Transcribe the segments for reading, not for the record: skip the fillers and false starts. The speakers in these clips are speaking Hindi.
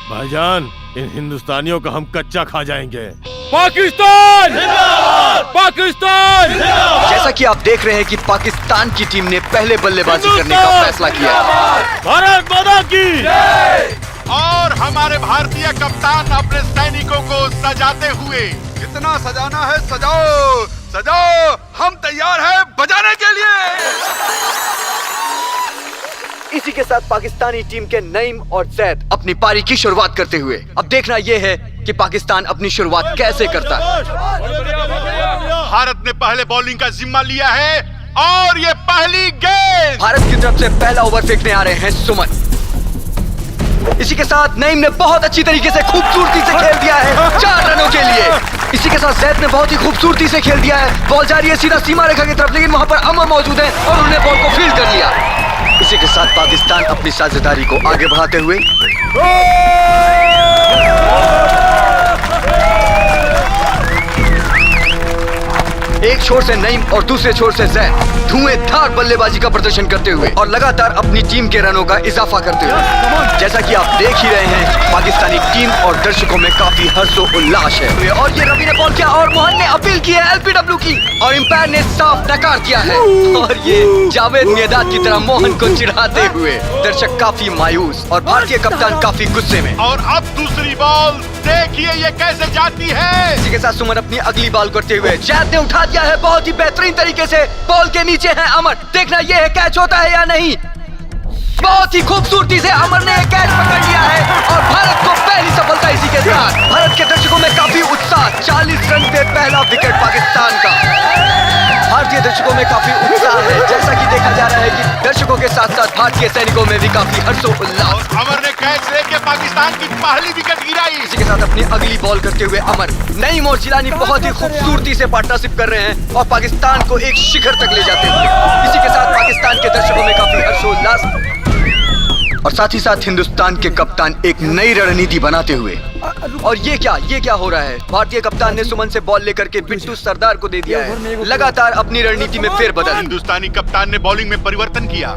भाईजान, इन हिंदुस्तानियों का हम कच्चा खा जाएंगे। पाकिस्तान! पाकिस्तान! जैसा कि आप देख रहे हैं कि पाकिस्तान की टीम ने पहले बल्लेबाजी करने का फैसला किया है। भारत माता की! और हमारे भारतीय कप्तान अपने सैनिकों को सजाते हुए, कितना सजाना है सजाओ सजाओ, हम तैयार हैं बजाने के लिए। इसी के साथ पाकिस्तानी टीम के नईम और जैद अपनी पारी की शुरुआत करते हुए। अब देखना यह है कि पाकिस्तान अपनी शुरुआत कैसे करता है। भारत ने पहले बॉलिंग का जिम्मा लिया है और ये पहली गेंद। भारत की तरफ से पहला ओवर फेंकने आ रहे हैं सुमन। इसी के साथ नईम ने बहुत अच्छी तरीके से खूबसूरती से खेल दिया है 4 रनों के लिए। इसी के साथ जैद ने बहुत ही खूबसूरती से खेल दिया है। बॉल जा रही है सीधा सीमा रेखा की तरफ, लेकिन वहां पर अमर मौजूद है और उन्होंने बॉल को फील्ड कर लिया। इसी के साथ पाकिस्तान अपनी साझेदारी को आगे बढ़ाते हुए एक छोर से नईम और दूसरे छोर से जैद धुएंधार बल्लेबाजी का प्रदर्शन करते हुए और लगातार अपनी टीम के रनों का इजाफा करते हुए। जैसा कि आप देख ही रहे हैं, पाकिस्तानी टीम और दर्शकों में काफी हर्षोल्लास है। और ये रवि ने बॉल किया और मोहन ने अपील की है एलबीडब्ल्यू की, और अंपायर ने साफ नकार दिया है। और ये जावेद मियादाद की तरह मोहन को चिढ़ाते हुए दर्शक काफी मायूस और भारतीय कप्तान काफी गुस्से में। और अब दूसरी बॉल देखिए ये कैसे जाती है। इसी के साथ सुमन अपनी अगली बॉल करते हुए जैद ने उठा दिया है बहुत ही बेहतरीन तरीके से। बॉल के नीचे है अमर, देखना यह है कैच होता है या नहीं। बहुत ही खूबसूरती से अमर ने कैच पकड़ लिया है और भारत को पहली सफलता इसी के साथ। भारत के दर्शकों में काफी उत्साह। 40 रन पे पहला विकेट पाकिस्तान का। भारतीय दर्शकों में काफी उत्साह है। जैसा कि देखा जा रहा है कि दर्शकों के साथ साथ भारतीय सैनिकों में भी काफी हर्षोल्लास। अमर ने कैच लेके पाकिस्तान की पहली विकेट गिराई। इसी के साथ अपनी अगली बॉल करते हुए अमर, नईम और जिलानी बहुत ही खूबसूरती से पार्टनरशिप कर रहे हैं और पाकिस्तान को एक शिखर तक ले जाते हैं। इसी के साथ पाकिस्तान के दर्शकों में काफी हर्षोल्लास और साथ ही साथ हिंदुस्तान के कप्तान एक नई रणनीति बनाते हुए। और ये क्या हो रहा है? भारतीय कप्तान ने सुमन से बॉल लेकर के बिट्टू सरदार को दे दिया है। लगातार अपनी रणनीति में फेरबदल। हिंदुस्तानी कप्तान ने बॉलिंग में परिवर्तन किया।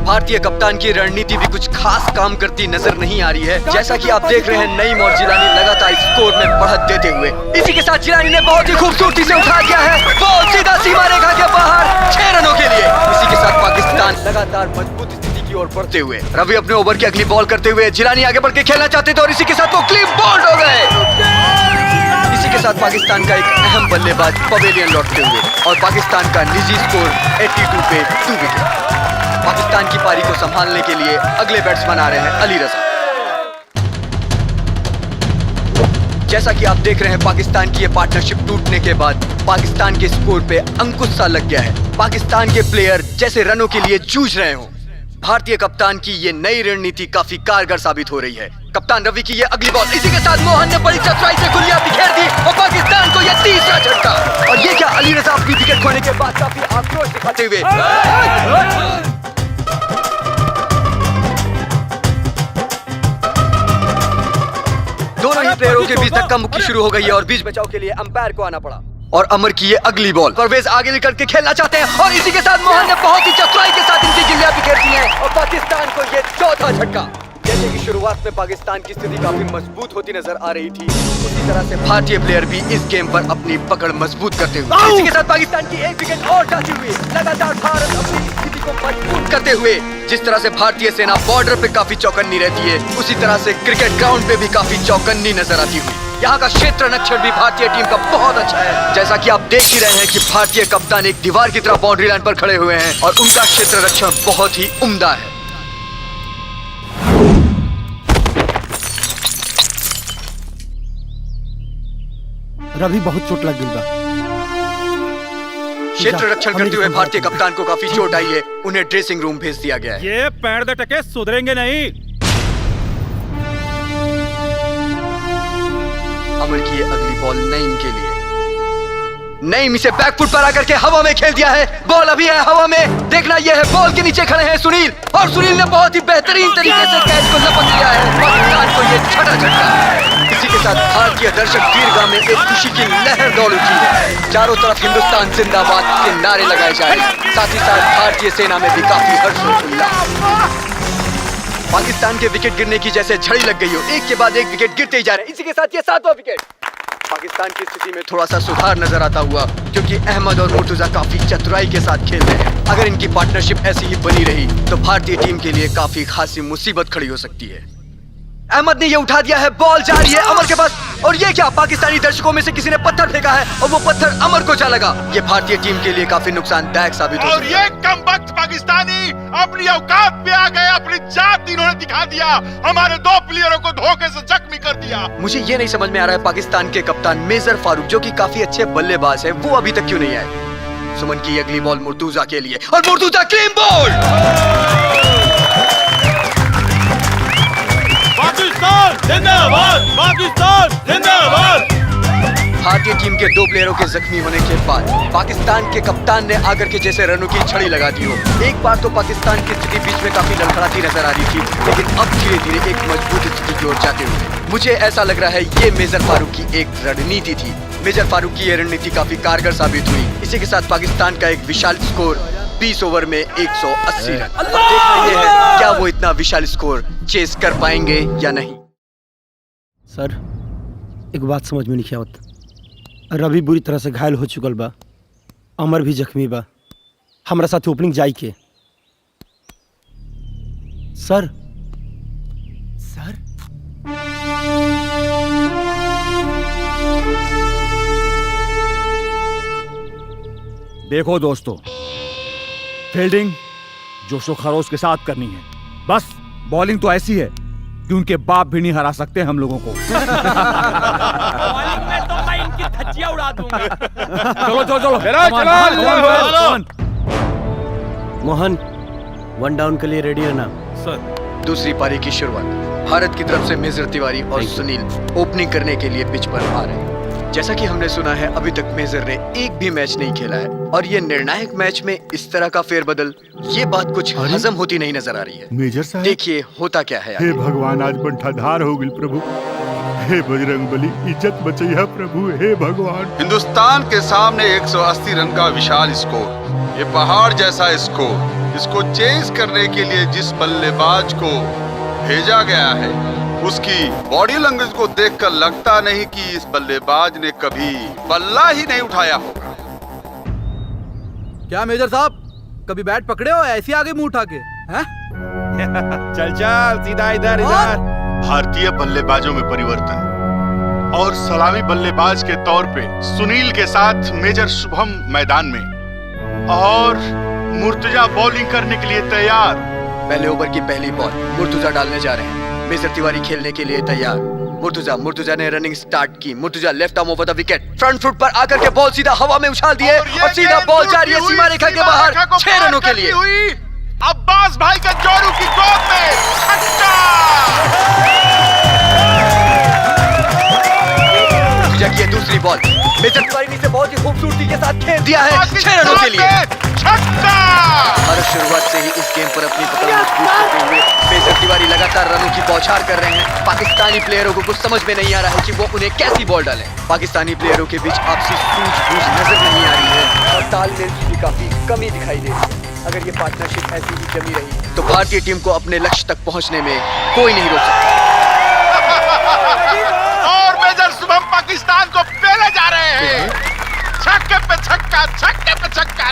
भारतीय कप्तान की रणनीति भी कुछ खास काम करती नजर नहीं आ रही है। जैसा कि आप देख रहे हैं, नईम और जिलानी लगातार स्कोर में बढ़त देते हुए। इसी के साथ जिलानी ने बहुत ही खूबसूरती से उठा दिया है बॉल सीधा सीमा रेखा के बाहर 6 रनों के लिए। इसी के साथ पाकिस्तान लगातार मजबूत स्थिति की ओर बढ़ते हुए। रवि अपने ओवर की अगली बॉल करते हुए, जिलानी आगे बढ़ के खेलना चाहते थे और इसी के साथ वो क्लीन बोल्ड हो गए। इसी के साथ पाकिस्तान का एक अहम बल्लेबाज पवेलियन लौटते हुए और पाकिस्तान का निजी स्कोर 82 पे 2 विकेट। पाकिस्तान की पारी को संभालने के लिए अगले बैट्समैन आ रहे हैं अली रजा। जैसा कि आप देख रहे हैं, पाकिस्तान की ये पार्टनरशिप टूटने के बाद पाकिस्तान के स्कोर पे अंकुश सा लग गया है। पाकिस्तान के प्लेयर जैसे रनों के लिए जूझ रहे हों। भारतीय कप्तान की ये नई रणनीति काफी कारगर साबित हो रही है। कप्तान रवि की ये अगली बॉल, इसी के साथ मोहन ने बड़ी चतुराई से गुलियां बिखेर दी और पाकिस्तान को ये तीसरा झटका। और ये क्या, अली रजा अपनी विकेट खोने के बाद काफी आक्रोश दिखाते हुए दोनों ही प्लेयरों के बीच धक्का मुक्की शुरू हो गई है और बीच बचाव के लिए अंपायर को आना पड़ा। और अमर की ये अगली बॉल, परवेज आगे निकल के खेलना चाहते हैं और इसी के साथ मोहन ने बहुत ही चतुराई के साथ इनकी गिल्लियां बिखेर दी हैं और पाकिस्तान को ये चौथा झटका। जैसे कि शुरुआत में पाकिस्तान की स्थिति काफी मजबूत होती नजर आ रही थी, उसी तरह से भारतीय प्लेयर भी इस गेम पर अपनी पकड़ मजबूत करते हुए। इसी के साथ पाकिस्तान की एक विकेट और जाती हुई लगातार भारत अपनी स्थिति को मजबूत करते हुए। जिस तरह से भारतीय सेना बॉर्डर पे काफी चौकन्नी रहती है, उसी तरह से क्रिकेट ग्राउंड पे भी काफी चौकन्नी नजर आती हुई। यहाँ का क्षेत्र रक्षण भी भारतीय टीम का बहुत अच्छा है। जैसा कि आप देख ही रहे हैं कि भारतीय कप्तान एक दीवार की तरह बाउंड्री लाइन पर खड़े हुए हैं और उनका क्षेत्र रक्षण बहुत ही उम्दा है। रवि बहुत चोट लग गई बा। क्षेत्र रक्षण करते हुए भारतीय कप्तान को काफी चोट आई है। उन्हें ड्रेसिंग रूम भेज दिया गया है। ये पैर दे टके सुधरेंगे नहीं। अमर की ये अगली बॉल नईम के लिए। नईम इसे बैकफुट पर आकर के हवा में खेल दिया है। बॉल अभी है हवा में, देखना यह है बॉल के नीचे खड़े हैं सुनील और सुनील ने बहुत ही बेहतरीन तरीके से कैच को लपक लिया है। पाकिस्तान को यह छठा झटका। इसी के साथ भारतीय दर्शक दीर्घा में एक खुशी की लहर दौड़ उठी है। चारों तरफ हिंदुस्तान जिंदाबाद के नारे लगाए जा रहे हैं। साथ ही साथ भारतीय सेना में भी काफी हर्षोल्लास। पाकिस्तान के विकेट गिरने की जैसे झड़ी लग गई हो, एक के बाद एक विकेट गिरते ही जा रहे हैं। इसी के साथ ये 7वां विकेट। पाकिस्तान की स्थिति में थोड़ा सा सुधार नजर आता हुआ, क्योंकि अहमद और मुर्तुजा काफी चतुराई के साथ खेल रहे हैं। अगर इनकी पार्टनरशिप ऐसी ही बनी रही तो भारतीय टीम के लिए काफी खासी मुसीबत खड़ी हो सकती है। अहमद ने ये उठा दिया है, बॉल जा रही है अमर के पास, और ये क्या, पाकिस्तानी दर्शकों में से किसी ने पत्थर फेंका है और वो पत्थर अमर को जा लगा। ये भारतीय टीम के लिए काफी नुकसानदायक साबित हो और सकता है। ये कमबख्त पाकिस्तानी अपनी औकात पे आ गए, अपनी जात इन्होंने दिखा दिया, हमारे 2 प्लेयरों को धोखे से जख्मी कर दिया। मुझे ये नहीं समझ में आ रहा है पाकिस्तान के कप्तान मेजर फारूक, जो कि काफी अच्छे बल्लेबाज है, वो अभी तक क्यों नहीं आए। सुमन की अगली बॉल मुर्तुजा के लिए, और मुर्तुजा क्लीन बॉल। पाकिस्तान जिंदाबाद, पाकिस्तान जिंदाबाद। भारतीय टीम के 2 प्लेयरों के जख्मी होने के बाद पाकिस्तान के कप्तान ने आकर के जैसे रनों की छड़ी लगा दी हो। एक बार तो पाकिस्तान की स्थिति बीच में काफी लड़खड़ाती नजर आ रही थी, लेकिन अब धीरे धीरे एक मजबूत स्थिति की ओर जाते हुए मुझे ऐसा लग रहा है ये मेजर फारूक की एक रणनीति थी। मेजर फारूक की ये रणनीति काफी कारगर साबित हुई। इसी के साथ पाकिस्तान का एक विशाल स्कोर 20 ओवर में 180 रन। अब देखना ये है क्या वो इतना विशाल स्कोर चेस कर पाएंगे या नहीं। सर, एक बात समझ में नहीं आवत। रवि बुरी तरह से घायल हो चुकल बा, अमर भी जख्मी बा, हमरा साथ ओपनिंग जाई के। सर सर देखो दोस्तों, फील्डिंग जोशो खरोश के साथ करनी है, बस बॉलिंग तो ऐसी है कि उनके बाप भी नहीं हरा सकते हम लोगों को। बॉलिंग में तो मैं इनकी धज्जियां उड़ा दूंगा। चलो चलो चलो, चलो। मोहन, 1 डाउन के लिए रेडी है ना? दूसरी पारी की शुरुआत भारत की तरफ से मेजर तिवारी और सुनील ओपनिंग करने के लिए पिच पर आ रहे हैं। जैसा कि हमने सुना है, अभी तक मेजर ने एक भी मैच नहीं खेला है, और ये निर्णायक मैच में इस तरह का फेरबदल, ये बात कुछ हजम होती नहीं नजर आ रही है। मेजर साहब, देखिए होता क्या है। हे भगवान, आज बंठाधार हो गई प्रभु। हे बजरंग बली, इज्जत बचैया प्रभु, हे भगवान। हिंदुस्तान के सामने 180 रन का विशाल स्कोर, ये पहाड़ जैसा स्कोर, इसको चेस करने के लिए जिस बल्लेबाज को भेजा गया है, उसकी बॉडी लैंग्वेज को देखकर लगता नहीं कि इस बल्लेबाज ने कभी बल्ला ही नहीं उठाया होगा। क्या मेजर साहब, कभी बैट पकड़े हो ऐसे आगे मुंह उठा के? हैं? चल चल सीधा इधर इधर। भारतीय बल्लेबाजों में परिवर्तन, और सलामी बल्लेबाज के तौर पे सुनील के साथ मेजर शुभम मैदान में, और मुर्तुजा बॉलिंग करने के लिए तैयार। पहले ओवर की पहली बॉल मुर्तुजा डालने जा रहे हैं। मेजर तिवारी खेलने के लिए तैयार। मुर्तुजा ने रनिंग स्टार्ट की। Murtuza left arm over the wicket, front foot पर आकर के बॉल सीधा हवा में उछाल दिए, और सीधा बॉल जा रही है सीमा रेखा के बाहर 6 रनों के लिए। अब्बास भाई का जोरू की गोद में छक्का। मुर्तुजा की दूसरी बॉल मेजर तिवारी ने इसे बहुत ही खूबसूरती के साथ खेल दिया है 6 रनों के लिए। छक्का। और शुरुआत से ही इस गेम पर अपनी पकड़ मजबूत करते हुए मेजर तिवारी लगातार रनों की बौछार कर रहे हैं। पाकिस्तानी प्लेयरों को कुछ समझ में नहीं आ रहा है कि वो उन्हें कैसी बॉल डालें। पाकिस्तानी प्लेयरों के बीच आपसी सूझबूझ नजर नहीं आ रही है, और तालमेल की भी काफी कमी दिखाई दे रही है। अगर ये पार्टनरशिप ऐसी ही जमी रही तो भारतीय टीम को अपने लक्ष्य तक पहुंचने में कोई नहीं रोक सकता। और मेजर शुभम पाकिस्तान को पहले जा रहे हैं। छक्के पे छक्का, छक्के पे छक्का।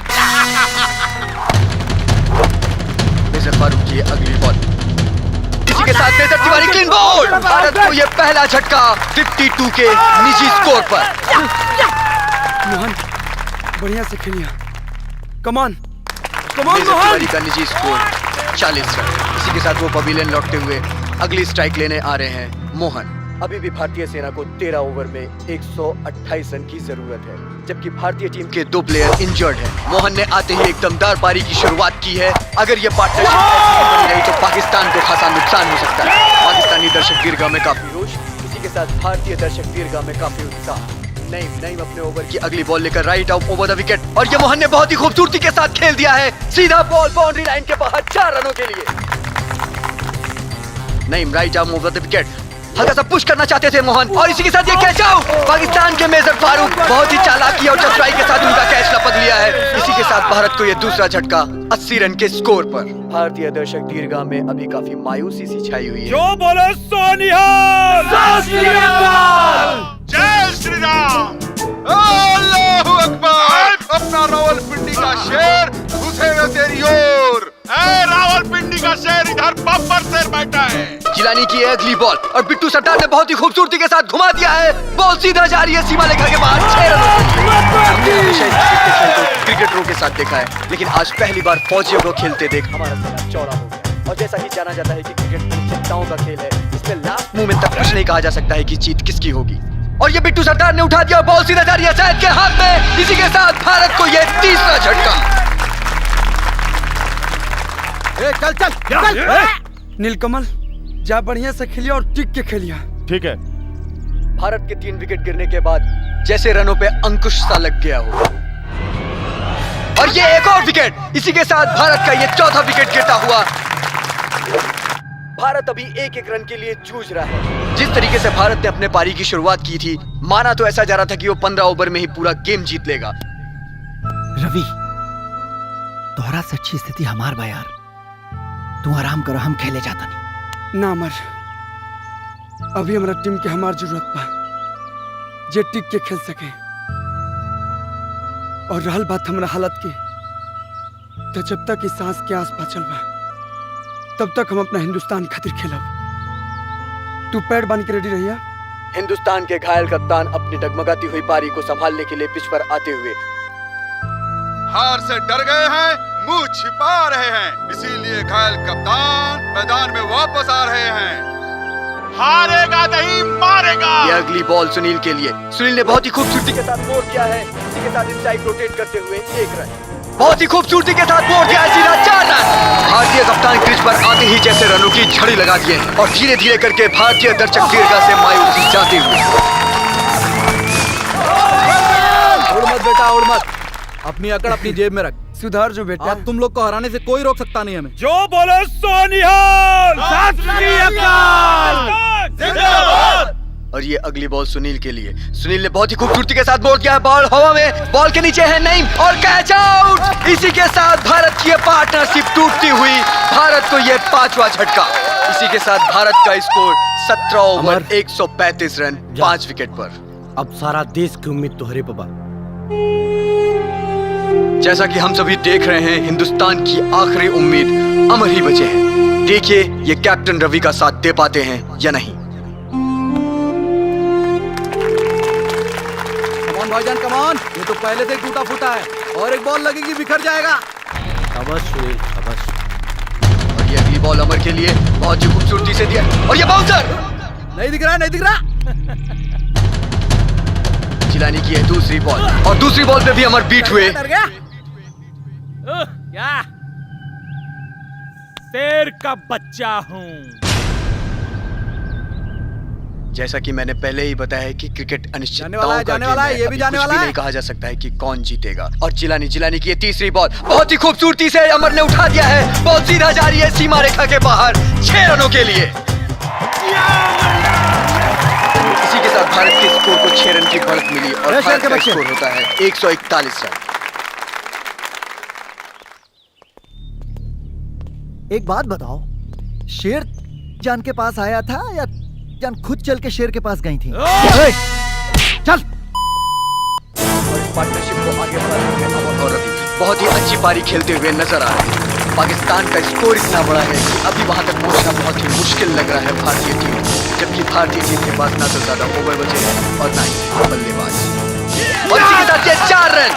मेजर फारूक की अगली बॉल, इसी के साथ major Tiwari clean ball. Bharat को यह पहला झटका 52 के निजी स्कोर पर। मोहन, बढ़िया से खेलिया। कमान मेजर तिवारी का निजी स्कोर 40 रन। इसी के साथ वो पवेलियन लौटते हुए अगली स्ट्राइक लेने आ रहे हैं मोहन। अभी भी भारतीय सेना को 13 ओवर में 128 रन की जरूरत है, जबकि भारतीय टीम के 2 प्लेयर इंजर्ड हैं। मोहन ने आते ही एक दमदार पारी की शुरुआत की है। अगर ये पार्टनरशिप ऐसी ही बनी रही तो पाकिस्तान को खासा नुकसान हो सकता है। पाकिस्तानी दर्शक दीर्घा में काफी रोष, इसी के साथ भारतीय दर्शक दीर्घा में काफी उत्साह। नईम अपने ओवर की अगली बॉल लेकर right out over the wicket, और ये मोहन ने बहुत ही खूबसूरती के साथ खेल दिया है। सीधा बॉल बाउंड्री लाइन के बाहर 4 रनों के लिए। Naeem right arm over the wicket, हल्का सा पुश करना चाहते थे मोहन, और इसी के साथ ये कैच आउट। पाकिस्तान के मेजर फारूक बहुत ही चालाकी और चतुराई के साथ उनका कैच लपक लिया है। इसी के साथ भारत को ये दूसरा झटका 80 रन के स्कोर पर। भारतीय दर्शक दीर्घा में अभी काफी मायूसी सी छाई हुई है। जो बोले सोनिहाल। जय श्री राम। अल्लाहू अकबर। अपना रावलपिंडी का शेर घुसेगा तेरी ओर। रावलपिंडी का शेर इधर बब्बर शेर बैठा है। जिलानी की अगली बॉल और बिट्टू सट्टार ने बहुत ही खूबसूरती के साथ घुमा दिया है। बॉल सीधा जा रही है सीमा रेखा के बाहर। 6 रनों के लिए। हमने हमेशा इस क्रिकेट खेल को क्रिकेटरों के साथ देखा है, लेकिन आज पहली बार फौजियों को खेलते देख हमारा सीना चौड़ा हो गया। और जैसा कि जाना जाता है कि क्रिकेट अनिश्चितताओं का खेल है, इसमें लास्ट मोमेंट तक कुछ नहीं कहा जा सकता है कि जीत किसकी होगी। और ये बिट्टू सट्टार ने उठा दिया, बॉल सीधा जा रही है सैयद के हाथ में। इसी के साथ भारत को ये तीसरा झटका। चल चल चल। नीलकमल जा बढ़िया से खेलिया और टिक के खेलिया। ठीक है। भारत के 3 विकेट गिरने के बाद जैसे रनों पे अंकुश सा लग गया हो। और ये एक और विकेट। इसी के साथ भारत का ये चौथा विकेट गिरता हुआ। भारत अभी 1-1 रन के लिए जूझ रहा है। जिस तरीके से भारत ने अपने पारी की शुरुआत की थी, माना तो ऐसा जा रहा था कि वो 15 ओवर में ही पूरा गेम जीत लेगा। रवि, तोहरा से अच्छी स्थिति हमार बा यार। तू आराम करो, हम खेले जाता नहीं। ना मर, अभी हमारा टीम के हमार जरूरत बा जे टिक के खेल सके। और रहल बात हमारा हालत के, तो जब तक इस सांस के आस बचल बा तब तक हम अपना हिंदुस्तान खातिर खेलब। तू पैड बांध के रेडी रहिया। हिंदुस्तान के घायल कप्तान अपनी डगमगाती हुई पारी को संभालने के लिए पिच पर आते हुए हार से डर गए हैं, मुंह छिपा रहे हैं, इसीलिए घायल कप्तान मैदान में वापस आ रहे हैं। हारेगा नहीं मारेगा। ये अगली बॉल सुनील के लिए। सुनील ने बहुत ही खूबसूरती के साथ मोड़ किया है। इसी के साथ इनसाइड रोटेट करते हुए 1 रन। बहुत ही खूबसूरती के साथ मोड़ किया है, सीधा 4 रन। भारतीय कप्तान क्रीज पर आते ही जैसे रनों की झड़ी लगा दिए और धीरे धीरे करके भारतीय दर्शक दीर्घा से मायूसी जाते हुए। उड़ मत बेटा, उड़ मत। अपनी अकड़ अपनी जेब में रख। सुधार जो बेटा। अब तुम लोग को हराने से कोई रोक सकता नहीं हमें। जो बोले सोनिहाल। और ये अगली बॉल सुनील के लिए। सुनील ने बहुत ही खूबसूरती के साथ मोड़ किया है, बॉल हवा में, बॉल के नीचे है नईम और कैच आउट। इसी के साथ भारत की ये पार्टनरशिप टूटती हुई भारत को ये 5वां झटका। इसी के साथ भारत का स्कोर 17 ओवर 135 रन 5 विकेट पर। अब सारा देश की उम्मीद तोहरे पे बा। जैसा कि हम सभी देख रहे हैं, हिंदुस्तान की आखिरी उम्मीद अमर ही बचे हैं। देखिए ये कैप्टन रवि का साथ दे पाते हैं या नहीं। कमान भाईजान कमान, ये तो पहले से टूटा फूटा है और एक बॉल लगेगी बिखर जाएगा। शाबाश सुनील, शाबाश। और ये अगली बॉल अमर के लिए बहुत ही खूबसूरती से दिया और ये बाउंसर नहीं दिख रहा, नहीं दिख रहा। जिलानी की है दूसरी बॉल और दूसरी बॉल पे भी अमर बीट हुए। डर गया। क्या शेर का बच्चा हूँ। जैसा कि मैंने पहले ही बताया कि क्रिकेट अनिश्चितताओं का जाने वाला है, गेम ये भी जाने कुछ वाला भी है। नहीं कहा जा सकता है कि कौन जीतेगा। और जिलानी की ये तीसरी बॉल बहुत ही खूबसूरती से अमर ने उठा दिया है, बॉल सीधा जा रही है सीमा रेखा के बाहर 6 रनों के लिए। इसी के साथ भारत के स्कोर को 6 रन की बढ़त मिली और भारत का स्कोर होता है 141 रन। एक बात बताओ, शेर जान के पास आया था या जान खुद चल के शेर के पास गई थी? चल। और इस पार्टनरशिप को आगे बढ़ाते हुए अमर और रवि बहुत ही अच्छी पारी खेलते हुए नजर आ रहे हैं। पाकिस्तान का स्कोर इतना बड़ा है कि अभी वहां तक पहुंचना बहुत ही मुश्किल लग रहा है भारतीय टीम को, जबकि भारतीय टीम के पास ना तो ज्यादा ओवर बचे हैं और ना ही बल्लेबाज। और इसी के साथ ये 4 रन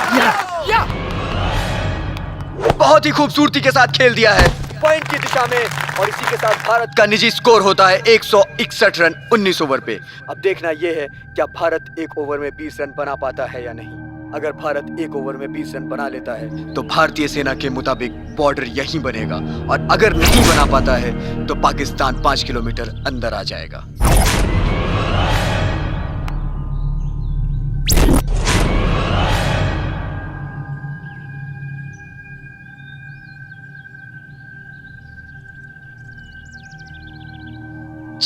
बहुत ही खूबसूरती के साथ खेल दिया है पॉइंट की दिशा में। और इसी के साथ भारत का निजी स्कोर होता है 161 रन 19 ओवर पे। अब देखना यह है क्या भारत 1 ओवर में 20 रन बना पाता है या नहीं। अगर भारत 1 ओवर में 20 रन बना लेता है तो भारतीय सेना के मुताबिक बॉर्डर यहीं बनेगा, और अगर नहीं बना पाता है तो पाकिस्तान 5 किलोमीटर अंदर आ जाएगा।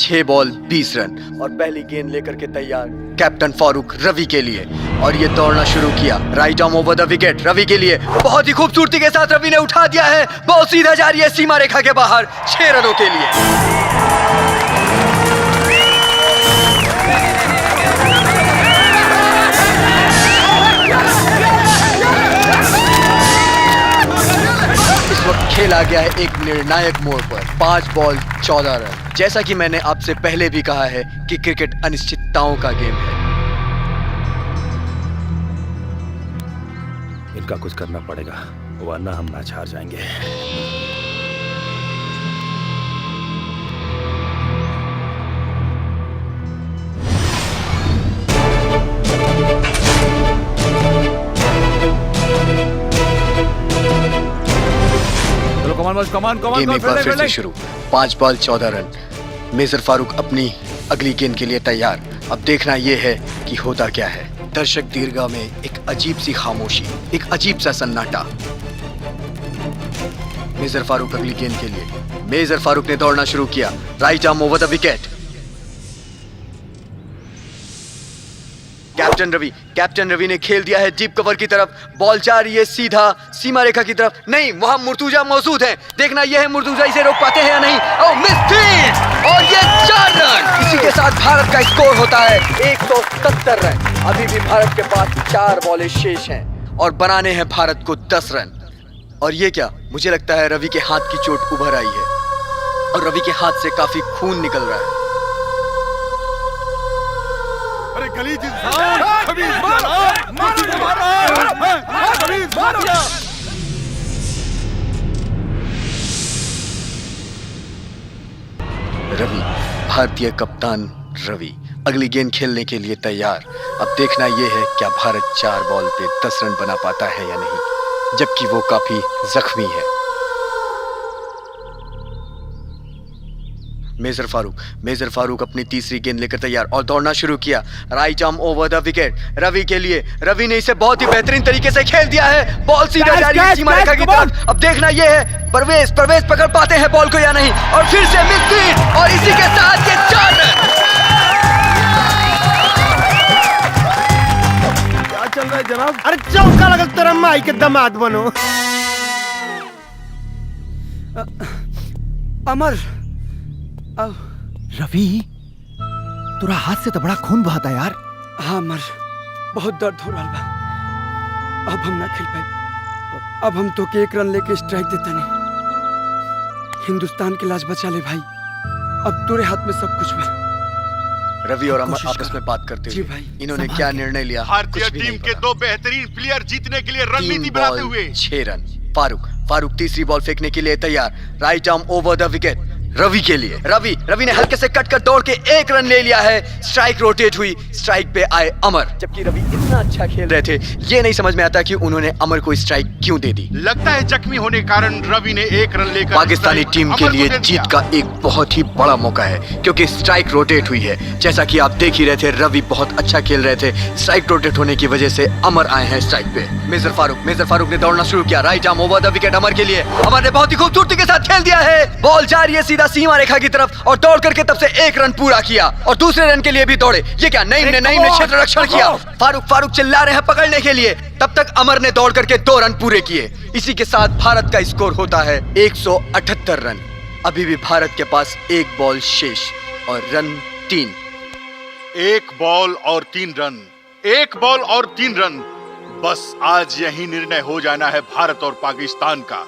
6 बॉल 20 रन और पहली गेंद लेकर के तैयार कैप्टन फारूक रवि के लिए। और ये दौड़ना शुरू किया, right arm over the wicket Ravi के लिए। बहुत ही खूबसूरती के साथ रवि ने उठा दिया है, बॉल सीधा जा रही है सीमा रेखा के बाहर 6 रनों के लिए। खेला गया है एक निर्णायक मोड़ पर, 5 बॉल 14 रन। जैसा कि मैंने आपसे पहले भी कहा है कि क्रिकेट अनिश्चितताओं का गेम है। इनका कुछ करना पड़ेगा वरना हम मैच हार जाएंगे। गेम एक बार फिर से शुरू, 5 बॉल 14 रन। मेजर फारूक अपनी अगली गेंद के लिए तैयार। अब देखना यह है कि होता क्या है। दर्शक दीर्घा में एक अजीब सी खामोशी, एक अजीब सा सन्नाटा। मेजर फारूक अगली गेंद के लिए। मेजर फारूक ने दौड़ना शुरू किया, right arm over the wicket. Captain Ravi ने खेल दिया है डीप कवर की तरफ। बॉल जा रही है सीधा सीमा रेखा की तरफ। नहीं, वहां मुर्तुजा मौजूद है। देखना यह है मुर्तुजा इसे रोक पाते हैं या नहीं। ओह, मिस फील्ड और ये 4 रन। इसी के साथ भारत का स्कोर होता है 170 रन। अभी भी भारत के पास 4 बॉलें शेष हैं और बनाने हैं भारत को 10 रन। और ये क्या, मुझे लगता है रवि के हाथ की चोट उभर आई है और रवि के हाथ से काफी खून निकल रहा है। अरे गलीज इंसान, रवि, भारतीय कप्तान रवि अगली गेंद खेलने के लिए तैयार। अब देखना यह है क्या भारत 4 बॉल पे 10 रन बना पाता है या नहीं, जबकि वो काफी जख्मी है। मेजर फारूक अपनी तीसरी गेंद लेकर तैयार और दौड़ना शुरू किया, right arm over the wicket Ravi के लिए। रवि ने इसे बहुत ही बेहतरीन तरीके से खेल दिया है। बॉल सीधा जा रही है सीमा रेखा की तरफ। अब देखना यह है परवेज पकड़ पाते हैं बॉल को या नहीं। और फिर से मिस फील्ड और इसी के साथ ये 4 रन। क्या चल रहा है जनाब? अरे चौका लगा तेरा माई के दामाद बनो। अमर रवि, तुरा हाथ से तो बड़ा खून बहाता यार। हाँ अमर, बहुत दर्द हो रहा बा। अब हम ना खेल पाए। अब हम तो के 1 रन लेके स्ट्राइक देता नहीं। हिंदुस्तान की लाज बचा ले भाई। अब तेरे हाथ में सब कुछ बा। रवि और अमर आपस में बात करते हुए इन्होंने क्या निर्णय लिया? भारतीय टीम के 2 बेहतरीन प्लेयर जीतने के लिए रणनीति बनाते हुए 6 रन। फारूक तीसरी बॉल फेंकने के लिए तैयार, right arm over the wicket Ravi के लिए। रवि ने हल्के से कट कर दौड़ के 1 रन ले लिया है। स्ट्राइक रोटेट हुई, स्ट्राइक पे आए अमर। जबकि रवि इतना अच्छा खेल रहे थे, ये नहीं समझ में आता कि उन्होंने अमर को स्ट्राइक क्यों दे दी। लगता है जख्मी होने के कारण रवि ने 1 रन लेकर पाकिस्तानी टीम के लिए जीत का एक बहुत ही बड़ा मौका है, क्योंकि स्ट्राइक रोटेट हुई है। जैसा कि आप देख ही रहे थे, रवि बहुत अच्छा खेल रहे थे। स्ट्राइक रोटेट होने की वजह से अमर आए हैं स्ट्राइक पे। मेजर फारूक ने दौड़ना शुरू किया, right arm over the wicket Amar के लिए। अमर ने बहुत ही खूबसूरती के साथ खेल दिया है। बॉल जा रही है सीधा सीमा रेखा की तरफ और दौड़ करके तब से 1 रन पूरा किया और दूसरे रन के लिए भी दौड़े। ये क्या, नईम ने क्षेत्र रक्षण किया। फारूक चिल्ला रहे हैं पकड़ने के लिए। तब तक अमर ने दौड़ करके 2 रन पूरे किए। इसी के साथ भारत का स्कोर होता है 178 रन। अभी भी भारत के पास 1 बॉल शेष और रन 3। 1 बॉल और 3 रन, 1 बॉल और 3 रन। बस आज यही निर्णय हो जाना है भारत और पाकिस्तान का।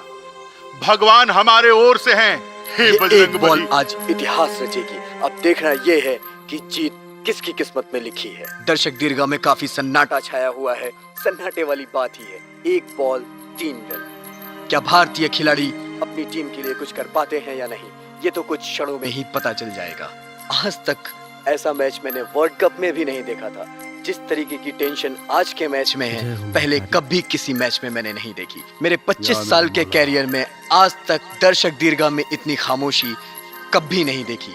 भगवान हमारे ओर से हैं। ये 1 बॉल आज इतिहास रचेगी। अब देखना यह है कि जीत किसकी किस्मत में लिखी है। दर्शक दीर्घा में काफी सन्नाटा छाया हुआ है। सन्नाटे वाली बात ही है, 1 बॉल 3 रन। क्या भारतीय खिलाड़ी अपनी टीम के लिए कुछ कर पाते हैं या नहीं, ये तो कुछ क्षणों में ही पता चल जाएगा। आज तक ऐसा मैच मैंने वर्ल्ड कप में भी नहीं देखा था। जिस तरीके की टेंशन आज के मैच में है, पहले कभी किसी मैच में मैंने नहीं देखी। मेरे 25 साल के कैरियर में आज तक दर्शक दीर्घा में इतनी खामोशी कभी नहीं देखी।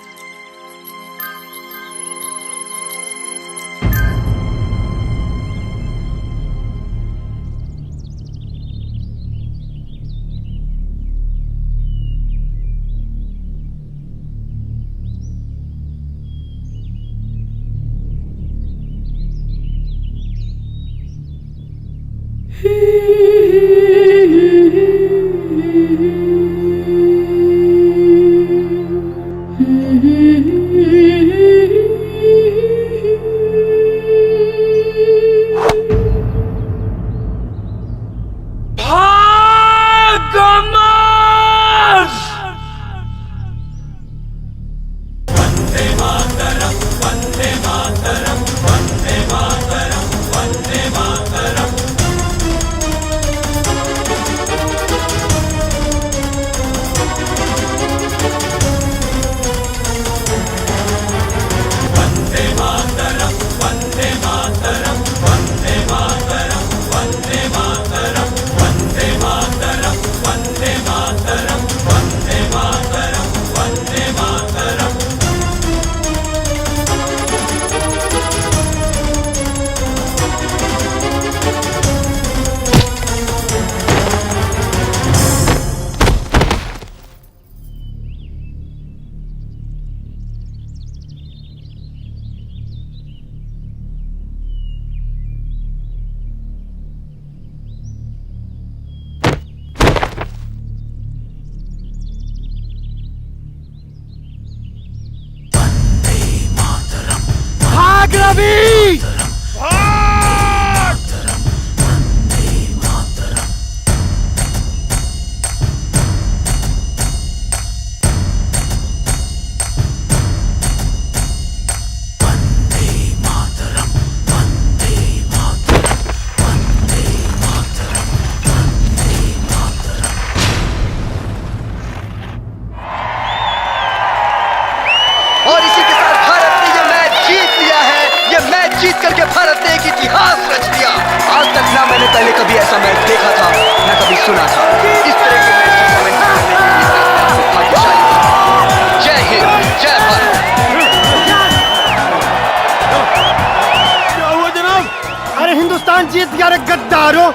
भाग रवि! और इसी के साथ भारत ने ये मैच जीत लिया है। ये मैच जीत करके भारत ने एक इतिहास रच दिया। आज तक ना मैंने पहले कभी ऐसा मैच देखा था, ना कभी सुना था। इस तरह के मैच की कमेंट्री करने के लिए मैं आपको भाग्यशाली हूं। जय हिंद, जय भारत। क्या हुआ जनाब? अरे हिंदुस्तान जीत गया रे गद्दारों!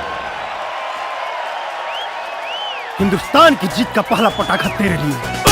हिंदुस्तान की जीत का पहला पटाखा तेरे लिए।